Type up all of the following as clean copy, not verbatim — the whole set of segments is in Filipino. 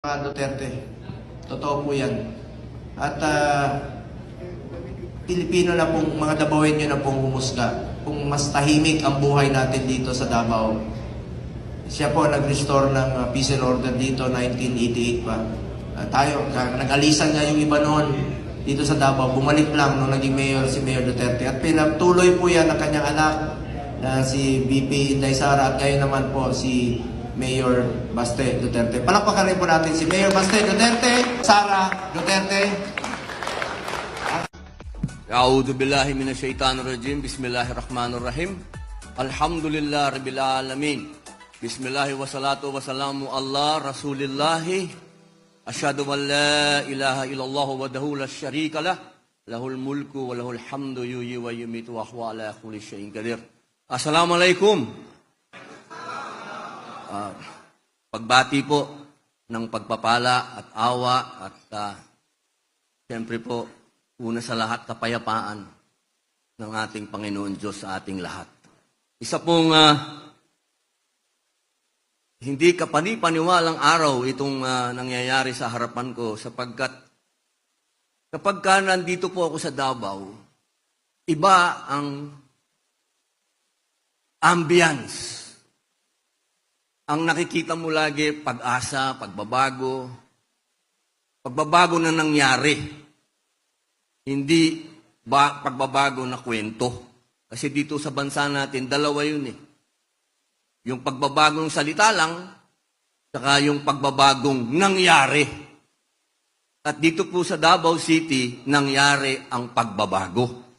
Duterte. Totoo po yan. At Pilipino na pong, mga Dabawenyo na pong humusga kung mas tahimik ang buhay natin dito sa Davao. Siya po nag-restore ng peace and order dito 1988 pa. Tayo, nag-alisan nga yung iba noon dito sa Davao. Bumalik lang nung naging mayor si Mayor Duterte. At pinatuloy po yan ng kanyang anak na si VP Inday Sara at ngayon naman po si Mayor Baste Duterte. Palakpakan rin po natin si Mayor Baste Duterte, Sara Duterte. A'udhu billahi minasyaitanir rajim. Bismillahirrahmanirrahim. Alhamdulillah rabbil alamin. Bismillahi wassalatu wassalamu ala rasulillahi. Asyhadu an la ilaha illallah wahdahu la syarika lah. Lahul mulku wa lahul hamdu yuhyi wa yumiitu wa huwa ala kulli syai'in qadir. Assalamualaikum. Pagbati po ng pagpapala at awa at siyempre po, una sa lahat, kapayapaan ng ating Panginoon Diyos sa ating lahat. Isa pong hindi kapani-paniwalang araw itong nangyayari sa harapan ko sapagkat kapag nandito po ako sa Davao, iba ang ambience. Ang nakikita mo lagi, pag-asa, pagbabago na nangyari. Hindi pagbabago na kwento. Kasi dito sa bansa natin, dalawa yun eh. Yung pagbabagong salita lang, saka yung pagbabagong nangyari. At dito po sa Davao City, nangyari ang pagbabago.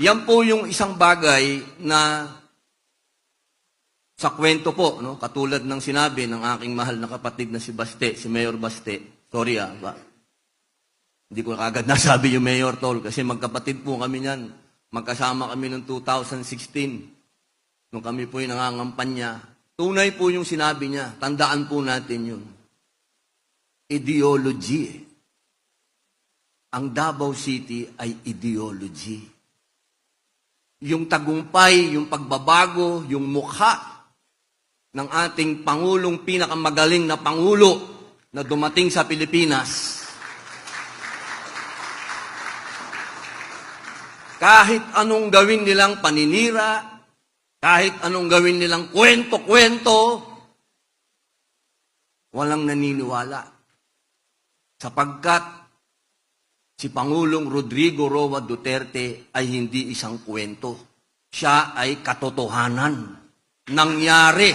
Yan po yung isang bagay na sa kwento po, no? Katulad ng sinabi ng aking mahal na kapatid na si Baste, si Mayor Baste. Sorry hindi ko agad nasabi yung Mayor Tol kasi magkapatid po kami niyan. Magkasama kami noong 2016 nung kami po yung nangangampanya. Tunay po yung sinabi niya. Tandaan po natin yun. Ideology. Ang Davao City ay ideology. Yung tagumpay, yung pagbabago, yung mukha ng ating Pangulong, pinakamagaling na Pangulo na dumating sa Pilipinas. Kahit anong gawin nilang paninira, kahit anong gawin nilang kwento-kwento, walang naniniwala. Sapagkat si Pangulong Rodrigo Roa Duterte ay hindi isang kwento. Siya ay katotohanan. Nangyari.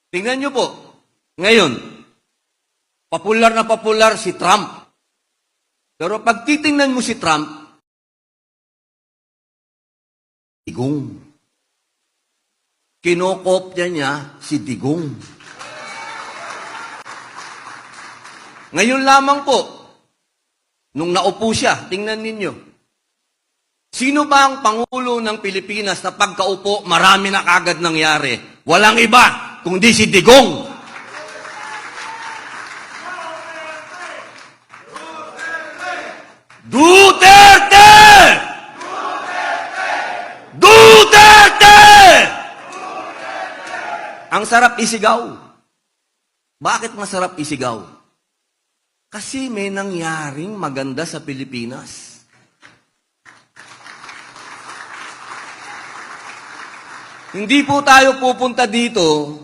Tingnan niyo po, ngayon, popular na popular si Trump. Pero pag titingnan mo si Trump, Digong. Kinokopya niya si Digong. Ngayon lamang po, nung naupo siya, tingnan ninyo, sino ba ang Pangulo ng Pilipinas na pagkaupo, marami na kagad nangyari? Walang iba, kundi si Digong. Duterte! Duterte! Ang sarap isigaw. Bakit masarap isigaw? Kasi may nangyaring maganda sa Pilipinas. Hindi po tayo pupunta dito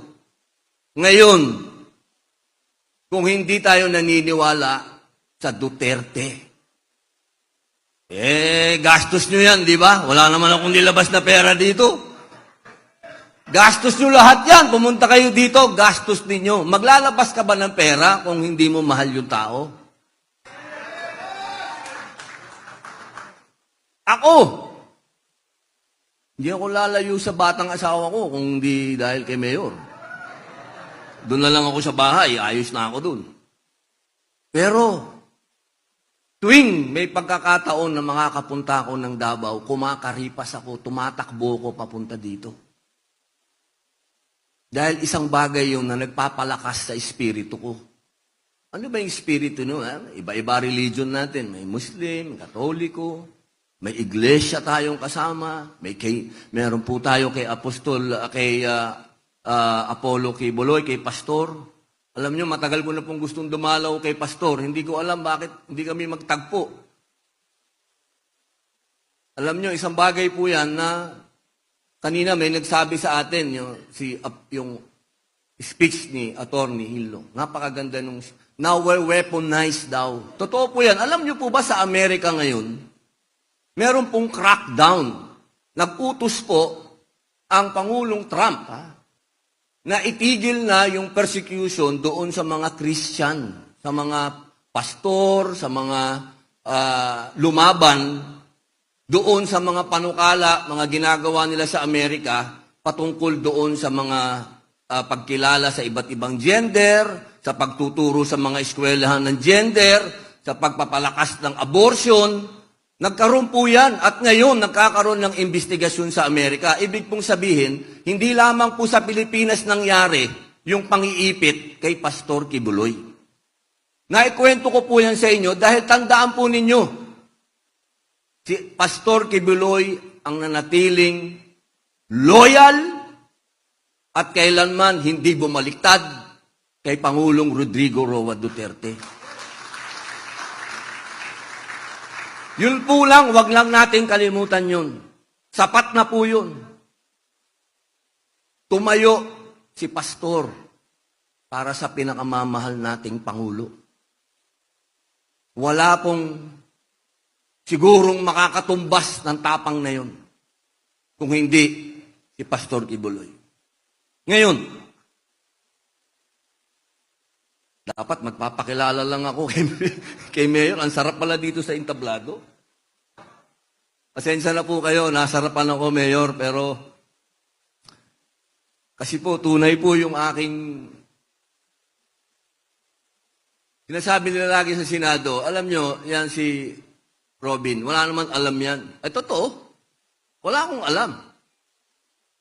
ngayon kung hindi tayo naniniwala sa Duterte. Gastos nyo yan, di ba? Wala naman akong nilabas na pera dito. Gastos nyo lahat yan. Pumunta kayo dito, gastos ninyo. Maglalabas ka ba ng pera kung hindi mo mahal yung tao? Ako, hindi ako lalayo sa batang asawa ko kung hindi dahil kay Mayor. Doon na lang ako sa bahay, ayos na ako doon. Pero, tuwing may pagkakataon na makakapunta ako ng Davao, kumakaripas ako, tumatakbo ako papunta dito. Dahil isang bagay yung na nagpapalakas sa espiritu ko. Ano ba yung espiritu nyo? Iba-iba religion natin. May Muslim, Katoliko, May iglesia tayong kasama, meron po tayo kay Apollo Kibuloy, kay Pastor. Alam nyo, matagal ko na pong gustong dumalaw kay Pastor. Hindi ko alam bakit hindi kami magtagpo. Alam nyo, isang bagay po yan na kanina may nagsabi sa atin, yung speech ni Attorney Hilong. Napakaganda nung, now we're weaponized daw. Totoo po yan. Alam nyo po ba sa Amerika ngayon, meron pong crackdown. Nag-utos po ang Pangulong Trump na itigil na yung persecution doon sa mga Christian, sa mga pastor, sa mga lumaban, doon sa mga panukala, mga ginagawa nila sa Amerika, patungkol doon sa mga pagkilala sa iba't ibang gender, sa pagtuturo sa mga eskwelahan ng gender, sa pagpapalakas ng abortion. Nagkaroon po yan at ngayon nagkakaroon ng investigasyon sa Amerika. Ibig pong sabihin, hindi lamang po sa Pilipinas nangyari yung pangiipit kay Pastor Kibuloy. Naikwento ko po yan sa inyo dahil tandaan po ninyo, si Pastor Kibuloy ang nanatiling loyal at kailanman hindi bumaliktad kay Pangulong Rodrigo Roa Duterte. Yun po lang, wag lang natin kalimutan yun. Sapat na po yun. Tumayo si Pastor para sa pinakamamahal nating Pangulo. Wala pong sigurong makakatumbas ng tapang na yun kung hindi si Pastor Kibuloy. Ngayon, dapat magpapakilala lang ako kay Mayor. Ang sarap pala dito sa entablado. Pasensya na po kayo, nasarapan ako, Mayor, pero kasi po, tunay po yung aking sinasabi nila lagi sa Senado. Alam nyo, yan si Robin, wala naman alam yan. Ay, totoo. Wala akong alam.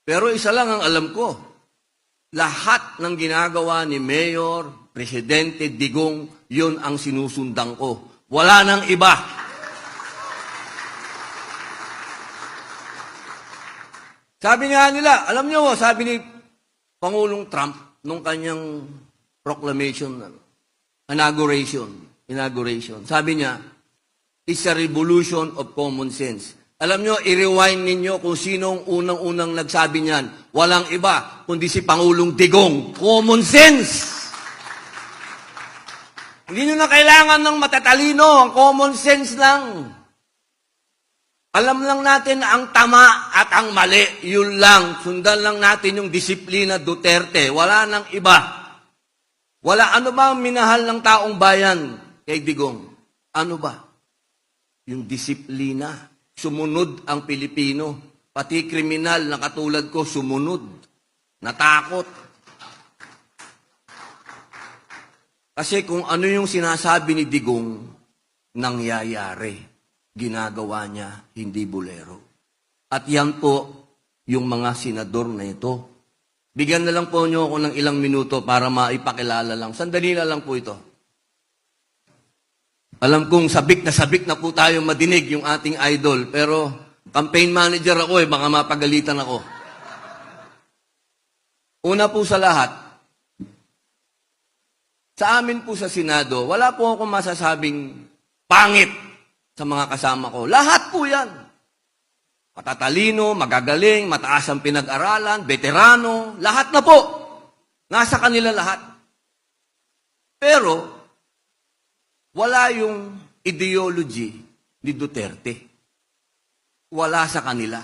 Pero isa lang ang alam ko. Lahat ng ginagawa ni Mayor, Presidente Digong, yun ang sinusundan ko. Wala nang iba. Sabi nga nila, alam nyo, sabi ni Pangulong Trump, nung kanyang proclamation, inauguration, sabi niya, it's a revolution of common sense. Alam nyo, i-rewind ninyo kung sinong unang-unang nagsabi niyan. Walang iba, kundi si Pangulong Digong. Common sense! Hindi nyo na kailangan ng matatalino. Ang common sense lang. Alam lang natin ang tama at ang mali. Yun lang. Sundan lang natin yung disiplina Duterte. Wala nang iba. Wala. Ano ba ang minahal ng taong bayan kay Digong? Ano ba? Yung disiplina. Sumunod ang Pilipino. Pati kriminal na katulad ko, sumunod. Natakot. Kasi kung ano yung sinasabi ni Digong, nangyayari. Ginagawa niya, hindi bolero. At yan po yung mga senador na ito. Bigyan na lang po niyo ako ng ilang minuto para maipakilala lang. Sandali na lang po ito. Alam kong sabik na po tayo madinig yung ating idol, pero campaign manager ako baka mapagalitan ako. Una po sa lahat, sa amin po sa Senado, wala po akong masasabing pangit sa mga kasama ko. Lahat po yan. Matatalino, magagaling, mataas ang pinag-aralan, veterano, lahat na po. Nasa kanila lahat. Pero, wala yung ideology ni Duterte. Wala sa kanila.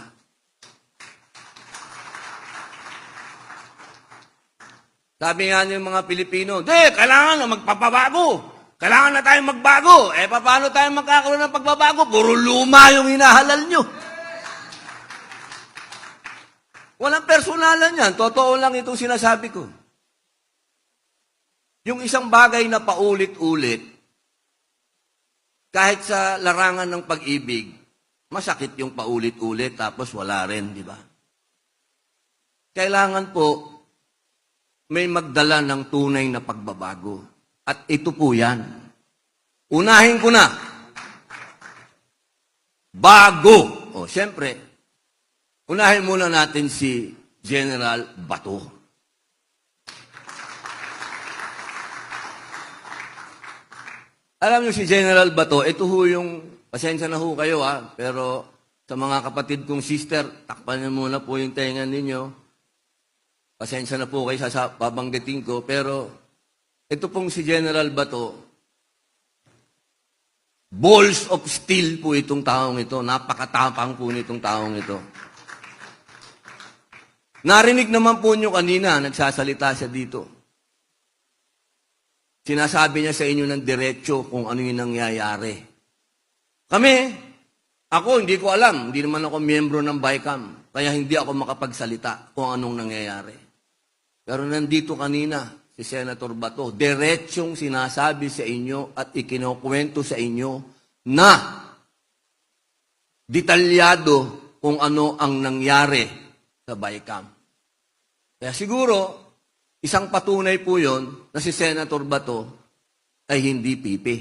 Sabi nga ng mga Pilipino, kailangan na magpapabago. Kailangan na tayong magbago. Paano tayo magkakaroon ng pagbabago? Puro luma yung hinahalal nyo. Walang personalan yan. Totoo lang itong sinasabi ko. Yung isang bagay na paulit-ulit, kahit sa larangan ng pag-ibig, masakit yung paulit-ulit tapos wala rin, di ba? Kailangan po may magdala ng tunay na pagbabago. At ito po yan. Unahin ko na. bago. O, siyempre, unahin muna natin si General Bato. Alam niyo si General Bato, ito ho yung, pasensya na ho kayo pero sa mga kapatid kong sister, takpan niyo muna po yung tenga ninyo. Pasensya na po kayo sa babanggitin ko, pero ito pong si General Bato, balls of steel po itong taong ito. Napakatapang po nitong taong ito. Narinig naman po nyo kanina, nagsasalita siya dito. Sinasabi niya sa inyo ng diretsyo kung ano yung nangyayari. Ako hindi ko alam, hindi naman ako miyembro ng BICAM, kaya hindi ako makapagsalita kung anong nangyayari. Pero nandito kanina, si Senator Bato, diretsyong sinasabi sa inyo at ikinukwento sa inyo na detalyado kung ano ang nangyari sa BICAM. Kaya siguro, isang patunay po yon na si Senator Bato ay hindi pipi.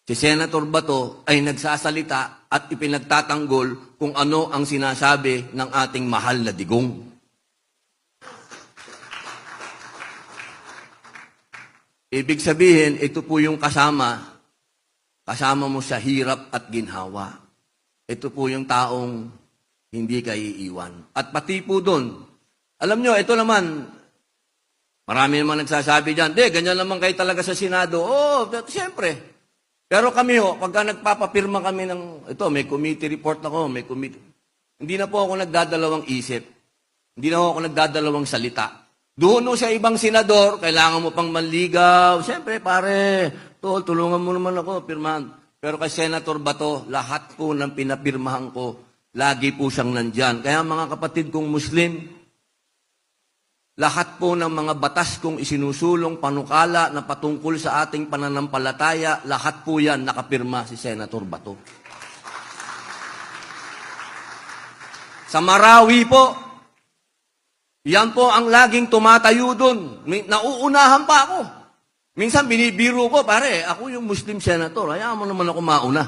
Si Senator Bato ay nagsasalita at ipinagtatanggol kung ano ang sinasabi ng ating mahal na digong. Ibig sabihin, ito po yung kasama mo sa hirap at ginhawa. Ito po yung taong hindi kayo iiwan. At pati po doon, alam nyo, ito naman, marami naman nagsasabi dyan, ganyan naman kayo talaga sa Senado. Siyempre. Pero kami pagka nagpapapirma kami ng, may committee report ako, may committee. Hindi na po ako nagdadalawang isip. Hindi na ako nagdadalawang salita. Doon sa ibang senador, kailangan mo pang manligaw. Siyempre, pare, tulungan mo naman ako, pirmahan. Pero kay Senator Bato, lahat po ng pinapirmahan ko, lagi po siyang nandyan. Kaya mga kapatid kong Muslim, lahat po ng mga batas kong isinusulong panukala na patungkol sa ating pananampalataya, lahat po yan nakapirma si Senator Bato. Sa Marawi po, yan po ang laging tumatayo doon. Nauunahan pa ako. Minsan binibiro ko, pare, ako yung Muslim senator, hayaan mo naman ako mauna.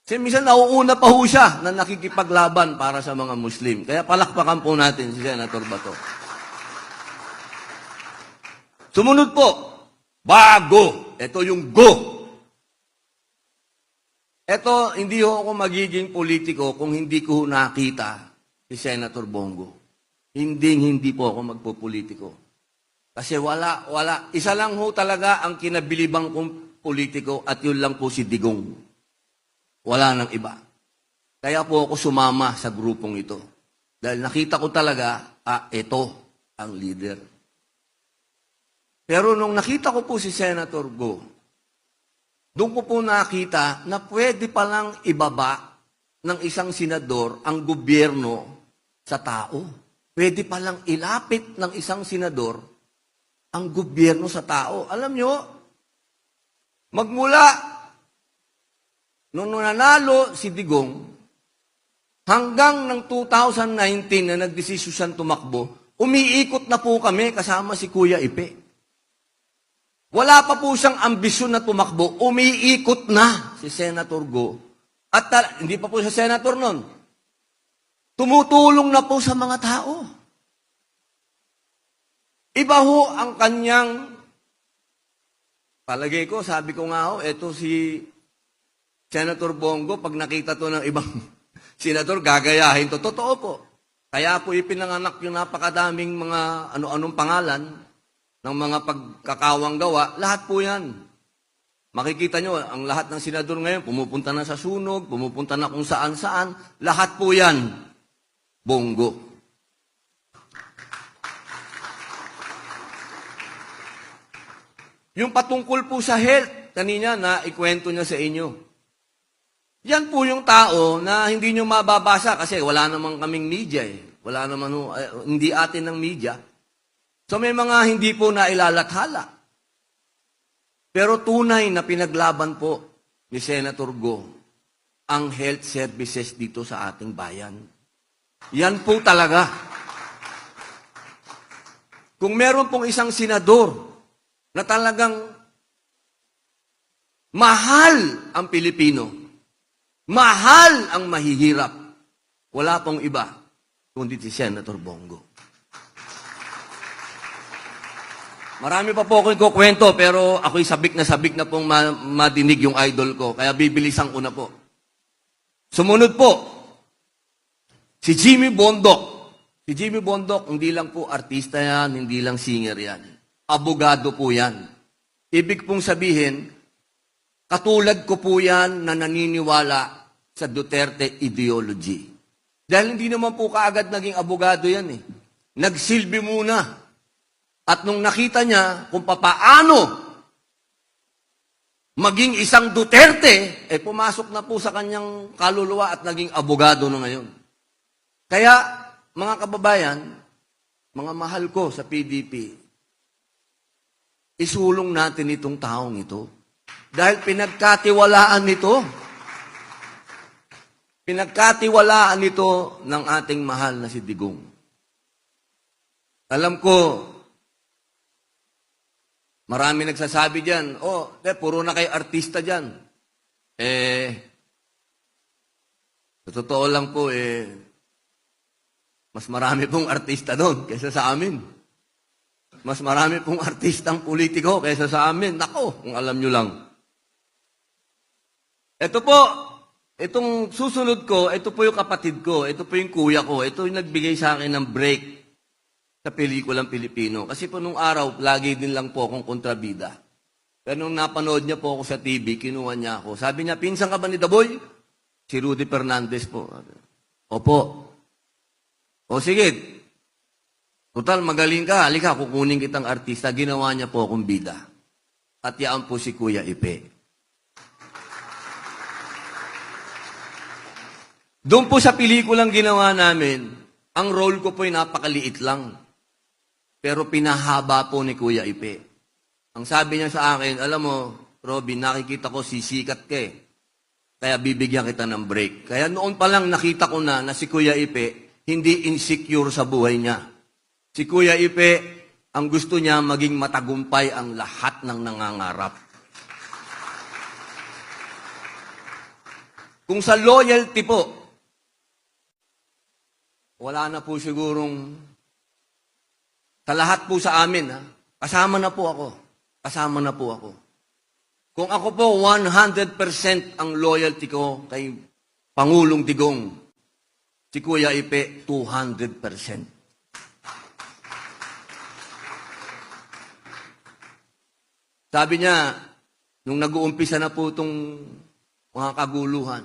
Kasi minsan nauuna pa ho siya na nakikipaglaban para sa mga Muslim. Kaya palakpakan po natin si Senator Bato. Sumunod po, bago. Ito yung go. Ito, hindi ho ako magiging politiko kung hindi ko nakita si Senator Bongo. Hindi po ako magpopolitiko. Kasi wala. Isa lang ho talaga ang kinabilibang kong politiko at yun lang po si Digong. Wala nang iba. Kaya po ako sumama sa grupong ito. Dahil nakita ko talaga, ito ang leader. Pero nung nakita ko po si Senator Go, doon ko po nakita na pwede palang ibaba ng isang senador ang gobyerno sa tao. Pwede palang ilapit ng isang senador ang gobyerno sa tao. Alam nyo, magmula nung nanalo si Digong, hanggang ng 2019 na nagdesisyon siyang tumakbo, umiikot na po kami kasama si Kuya Ipe. Wala pa po siyang ambisyon na tumakbo, umiikot na si Senator Go. At hindi pa po siya senator nun. Tumutulong na po sa mga tao. Iba ho ang kanyang, palagay ko, sabi ko nga eto si Senator Bongo, pag nakita to ng ibang senator, gagayahin to. Totoo po. Kaya po ipinanganak yung napakadaming mga ano-anong pangalan ng mga pagkakawang gawa. Lahat po yan. Makikita nyo, ang lahat ng senador ngayon, pumupunta na sa sunog, pumupunta na kung saan-saan. Lahat po yan. Bongo. Yung patungkol po sa health, kanina na ikwento niya sa inyo. Yan po yung tao na hindi nyo mababasa kasi wala naman kaming media Wala naman, hindi atin ng media. So may mga hindi po na ilalathala. Pero tunay na pinaglaban po ni Senator Go ang health services dito sa ating bayan. Yan po talaga. Kung meron pong isang senador na talagang mahal ang Pilipino, Mahal ang mahihirap. Wala pong iba, kundi si Senator Bongo. Marami pa po ako ikukwento, pero ako'y sabik na pong madinig yung idol ko. Kaya bibilisan ko na po. Sumunod po, si Jimmy Bondok. Si Jimmy Bondok, hindi lang po artista yan, hindi lang singer yan. Abogado po yan. Ibig pong sabihin, katulad ko po yan na naniniwala sa Duterte ideology. Dahil hindi naman po kaagad naging abogado yan eh. Nagsilbi muna. At nung nakita niya kung papaano maging isang Duterte, pumasok na po sa kanyang kaluluwa at naging abogado na ngayon. Kaya, mga kababayan, mga mahal ko sa PDP, isulong natin itong taong ito. Dahil pinagkatiwalaan nito. Pinagkatiwalaan nito ng ating mahal na si Digong. Alam ko, marami nagsasabi dyan, puro na kayo artista dyan. Sa totoo lang po, mas marami pong artista doon kaysa sa amin. Mas marami pong artistang politiko kaysa sa amin. Nako, kung alam nyo lang. Ito po, itong susunod ko, ito po yung kapatid ko, ito po yung kuya ko, ito yung nagbigay sa akin ng break sa pelikulang Pilipino. Kasi po nung araw, lagi din lang po akong kontrabida. Pero nung napanood niya po ako sa TV, kinuha niya ako. Sabi niya, pinsan ka ba ni Daboy? Si Rudy Fernandez po. Opo. O sige, total magaling ka, halika, kukunin kitang artista. Ginawa niya po akong bida. At yaan po si Kuya Ipe. Doon po sa pelikulang ginawa namin, ang role ko po ay napakaliit lang. Pero pinahaba po ni Kuya Ipe. Ang sabi niya sa akin, alam mo, Robin, nakikita ko sisikat ka eh. Kaya bibigyan kita ng break. Kaya noon pa lang nakita ko na si Kuya Ipe hindi insecure sa buhay niya. Si Kuya Ipe, ang gusto niya maging matagumpay ang lahat ng nangangarap. Kung sa loyalty po, wala na po sigurong sa lahat po sa amin, kasama na po ako. Kasama na po ako. Kung ako po 100% ang loyalty ko kay Pangulong Digong, si Kuya Ipe 200%. Sabi niya, nung nag-uumpisa na po itong mga kaguluhan,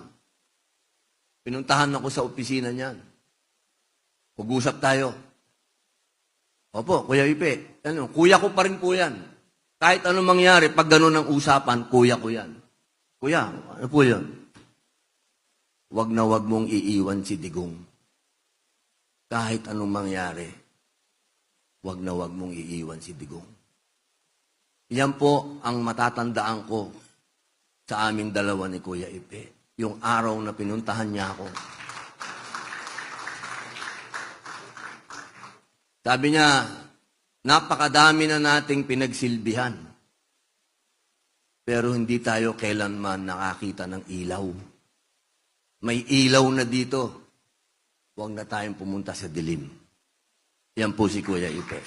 pinuntahan ako sa opisina niyan. Mag-usap tayo. Opo, Kuya Ipe. Kuya ko pa rin po yan. Kahit anong mangyari, pag gano'n ang usapan, kuya ko yan. Kuya, ano po yan? Wag na wag mong iiwan si Digong. Kahit anong mangyari, wag na wag mong iiwan si Digong. Yan po ang matatandaan ko sa aming dalawa ni Kuya Ipe. Yung araw na pinuntahan niya ako. Sabi niya, napakadami na nating pinagsilbihan. Pero hindi tayo kailanman nakakita ng ilaw. May ilaw na dito. Huwag na tayong pumunta sa dilim. Yan po si Kuya Ipe.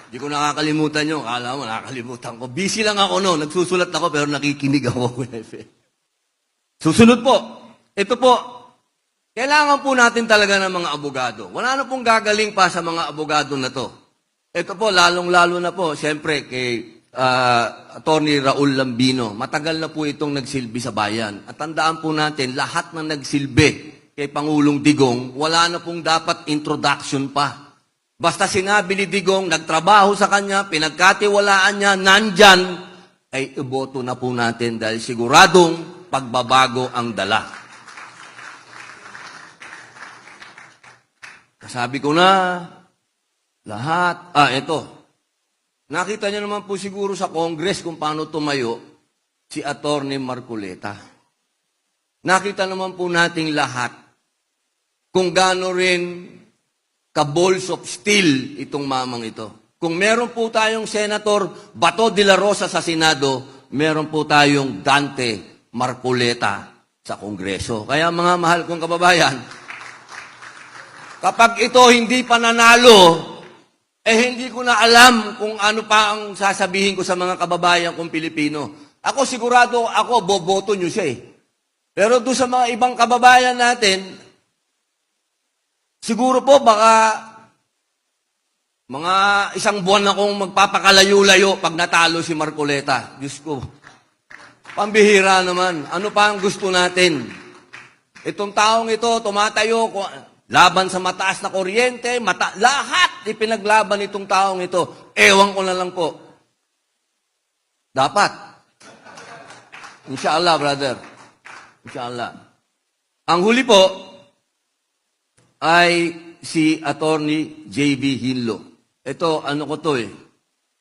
Hindi ko nakakalimutan yun. Akala mo, nakakalimutan ko. Busy lang ako noon. Nagsusulat ako pero nakikinig ako, Kuya Ipe. Susunod po. Ito po. Kailangan po natin talaga ng mga abogado. Wala na pong gagaling pa sa mga abogado na to. Ito po, lalong-lalo na po, siyempre, kay Attorney Raul Lambino. Matagal na po itong nagsilbi sa bayan. At tandaan po natin, lahat na nagsilbi kay Pangulong Digong, wala na pong dapat introduction pa. Basta sinabi ni Digong, nagtrabaho sa kanya, pinagkatiwalaan niya, nandyan, ay iboto na po natin dahil siguradong pagbabago ang dala. Sabi ko na, lahat, ito. Nakita niyo naman po siguro sa Congress kung paano tumayo si Attorney Marcoleta. Nakita naman po nating lahat kung gaano rin ka-balls of steel itong mamang ito. Kung meron po tayong Senator Bato de la Rosa sa Senado, meron po tayong Dante Marcoleta sa Kongreso. Kaya mga mahal kong kababayan, kapag ito hindi pa nanalo, hindi ko na alam kung ano pa ang sasabihin ko sa mga kababayan kong Pilipino. Ako sigurado, ako boboto nyo siya eh. Pero doon sa mga ibang kababayan natin, siguro po baka mga isang buwan akong magpapakalayo-layo pag natalo si Marcoleta. Diyos ko, pambihira naman. Ano pa ang gusto natin? Itong taong ito, tumatayo, laban sa mataas na kuryente, lahat ipinaglaban itong taong ito. Ewan ko na lang po. Dapat. Inshallah, brother. Inshallah. Ang huli po ay si Attorney J.B. Hinlo. Ito, ano ko to eh,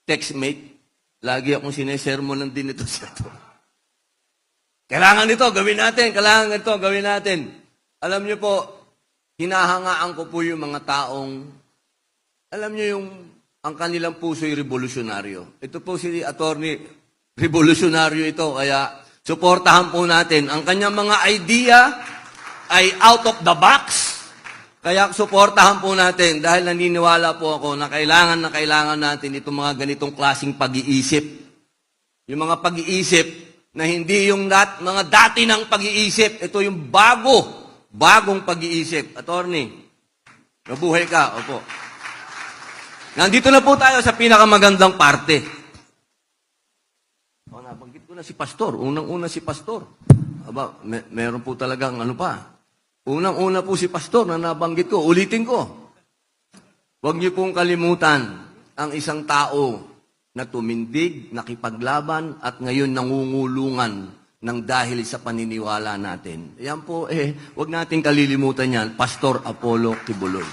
textmate. Lagi akong sinesermonan din ito sa ito. Kailangan ito, gawin natin. Kailangan ito, gawin natin. Alam niyo po, hinahangaan ko po yung mga taong, alam niyo yung, ang kanilang puso'y revolusyonaryo. Ito po si Attorney, revolusyonaryo ito. Kaya, suportahan po natin. Ang kanyang mga idea ay out of the box. Kaya suportahan po natin dahil naniniwala po ako na kailangan natin itong mga ganitong klaseng pag-iisip. Yung mga pag-iisip na hindi yung mga dati ng pag-iisip. Ito yung bagong pag-iisip. Attorney, mabuhay ka. Opo. Nandito na po tayo sa pinakamagandang parte. Nabanggit ko na si Pastor. Unang-una si Pastor. Aba, meron po talagang ano pa. Unang-una po si Pastor na nabanggit ko. Ulitin ko. Huwag niyo pong kalimutan ang isang tao na tumindig, nakipaglaban, at ngayon nangungulungan ng dahil sa paniniwala natin. Yan po, huwag natin kalilimutan yan. Pastor Apollo Kibuloy.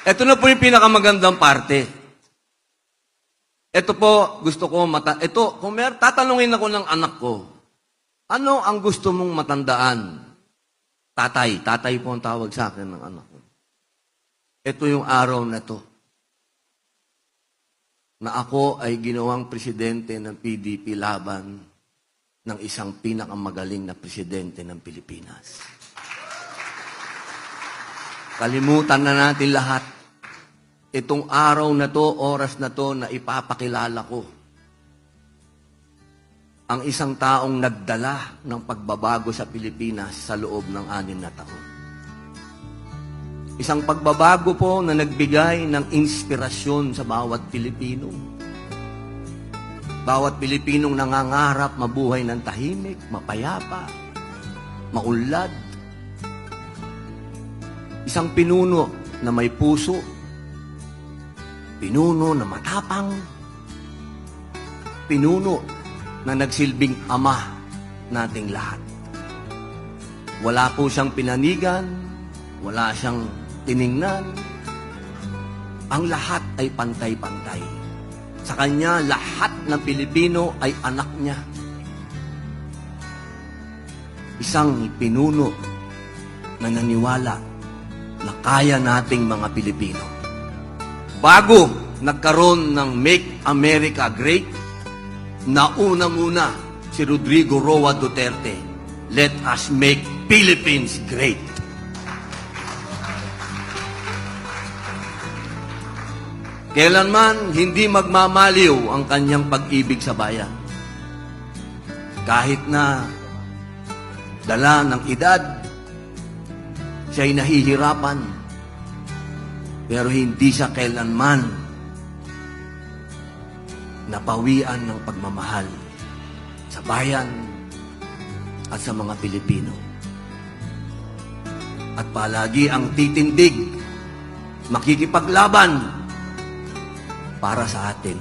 Ito na po yung pinakamagandang parte. Ito po, gusto ko tatanungin ako ng anak ko, ano ang gusto mong matandaan? Tatay po ang tawag sa akin ng anak ko. Ito yung araw na to, na ako ay ginawang presidente ng PDP laban ng isang pinakamagaling na presidente ng Pilipinas. Kalimutan na natin lahat. Itong araw na to, oras na to, na ipapakilala ko ang isang taong nagdala ng pagbabago sa Pilipinas sa loob ng 6 na taon. Isang pagbabago po na nagbigay ng inspirasyon sa bawat Pilipino. Bawat Pilipinong nangangarap mabuhay ng tahimik, mapayapa, maunlad. Isang pinuno na may puso, pinuno na matapang, pinuno na nagsilbing ama nating lahat. Wala po siyang pinanigan, wala siyang tiningnan. Ang lahat ay pantay-pantay. Sa kanya, lahat ng Pilipino ay anak niya. Isang pinuno na naniwala na kaya nating mga Pilipino. Bago nagkaroon ng Make America Great, nauna-muna si Rodrigo Roa Duterte, let us make Philippines great. Kailanman hindi magmamaliw ang kanyang pag-ibig sa bayan. Kahit na dala ng edad, siya'y nahihirapan, pero hindi siya kailanman napawian ng pagmamahal sa bayan at sa mga Pilipino. At palagi ang titindig, makikipaglaban para sa atin.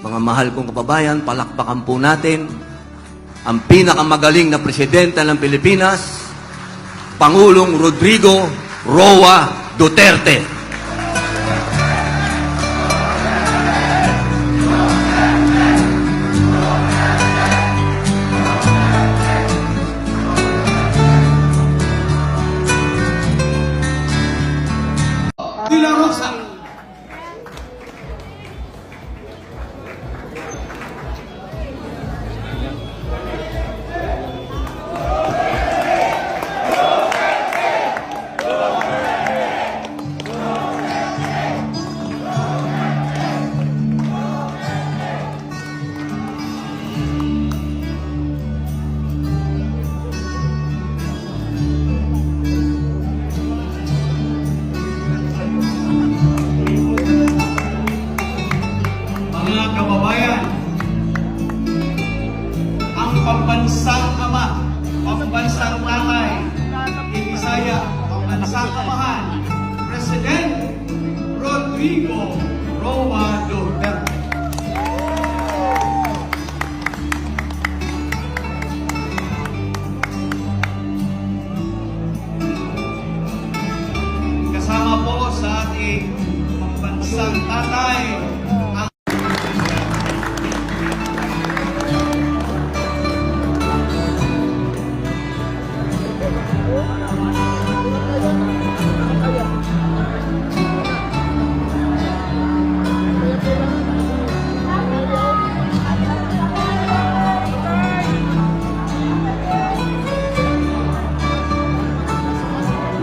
Mga mahal kong kababayan, palakpakan po natin ang pinakamagaling na presidente ng Pilipinas, Pangulong Rodrigo Roa Duterte. Roa Duterte. Kasama po sa ating pambansang tatay, ang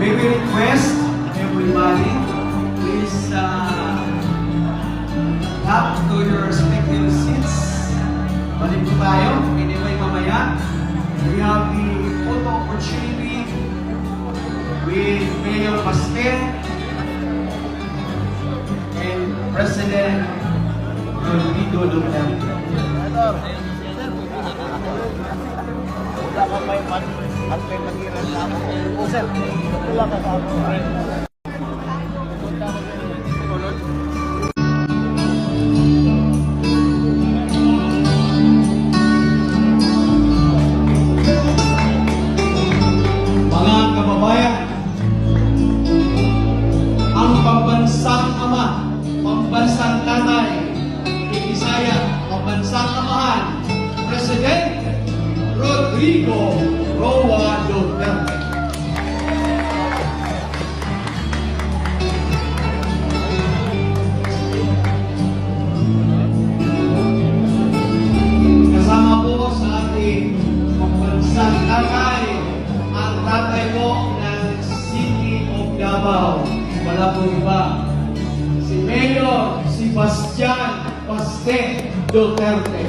may we request everybody, please up to your respective seats. Balik po tayo. Anyway, mamaya, we have the photo opportunity with Mayor Pastel and President Rodrigo Duterte. Mga kababayan, ang pambansang ama, pambansang tatay, Bisaya, pambansang amahan, President Rodrigo Roa Duterte. Kasama po sa ating pambansang tatay, ang tatay po ng City of Davao. Wala po iba. Si Mayor Sebastian Paste Duterte.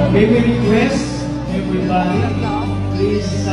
May we request everybody, please